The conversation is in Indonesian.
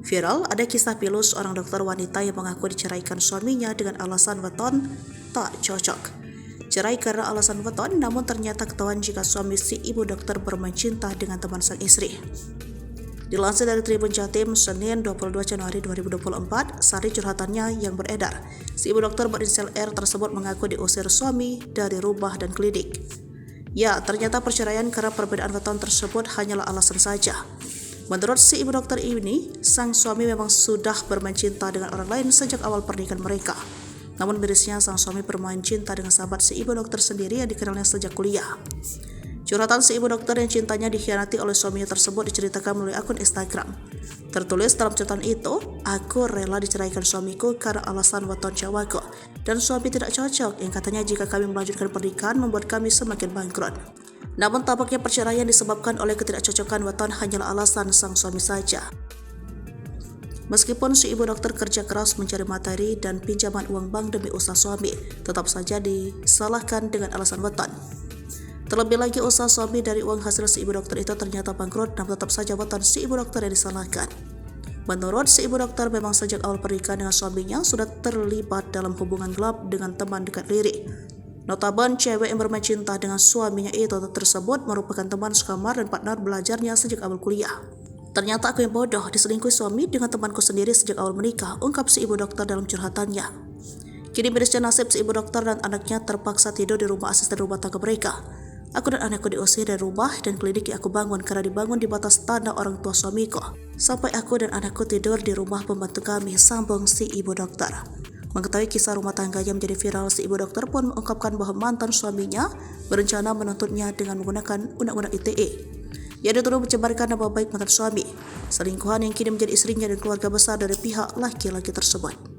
Viral, ada kisah pilu seorang dokter wanita yang mengaku diceraikan suaminya dengan alasan weton tak cocok. Cerai karena alasan weton, namun ternyata ketahuan jika suami si ibu dokter bermain cinta dengan teman sang istri. Dilansir dari Tribun Jatim, Senin 22 Januari 2024, sari curhatannya yang beredar. Si ibu dokter berinisial R tersebut mengaku diusir suami dari rumah dan klinik. Ya, ternyata perceraian karena perbedaan weton tersebut hanyalah alasan saja. Menurut si ibu dokter ini, sang suami memang sudah bermain cinta dengan orang lain sejak awal pernikahan mereka. Namun mirisnya sang suami bermain cinta dengan sahabat si ibu dokter sendiri yang dikenalnya sejak kuliah. Curhatan si ibu dokter yang cintanya dikhianati oleh suaminya tersebut diceritakan melalui akun Instagram. Tertulis dalam catatan itu, "Aku rela diceraikan suamiku karena alasan weton cowokku, dan suami tidak cocok yang katanya jika kami melanjutkan pernikahan membuat kami semakin bangkrut." Namun tampaknya perceraian disebabkan oleh ketidakcocokan weton hanyalah alasan sang suami saja. Meskipun si ibu dokter kerja keras mencari materi dan pinjaman uang bank demi usaha suami, tetap saja disalahkan dengan alasan weton. Terlebih lagi usaha suami dari uang hasil si ibu dokter itu ternyata bangkrut, namun tetap saja weton si ibu dokter yang disalahkan. Menurut si ibu dokter, memang sejak awal pernikahan dengan suaminya sudah terlibat dalam hubungan gelap dengan teman dekat Riri. Notabene cewek yang bermain cinta dengan suaminya itu tersebut merupakan teman sekamar dan partner belajarnya sejak awal kuliah. "Ternyata aku yang bodoh diselingkuhi suami dengan temanku sendiri sejak awal menikah," ungkap si ibu dokter dalam curhatannya. Kini mirisnya nasib si ibu dokter dan anaknya terpaksa tidur di rumah asisten rumah tangga mereka. "Aku dan anakku diusir dari rumah dan klinik yang aku bangun karena dibangun di batas tanah orang tua suamiku. Sampai aku dan anakku tidur di rumah pembantu kami," sambung si ibu dokter. Mengetahui kisah rumah tangganya menjadi viral, si ibu dokter pun mengungkapkan bahwa mantan suaminya berencana menuntutnya dengan menggunakan undang-undang ITE. Ia dituduh mencemarkan nama baik mantan suami, selingkuhan yang kini menjadi istrinya dan keluarga besar dari pihak laki-laki tersebut.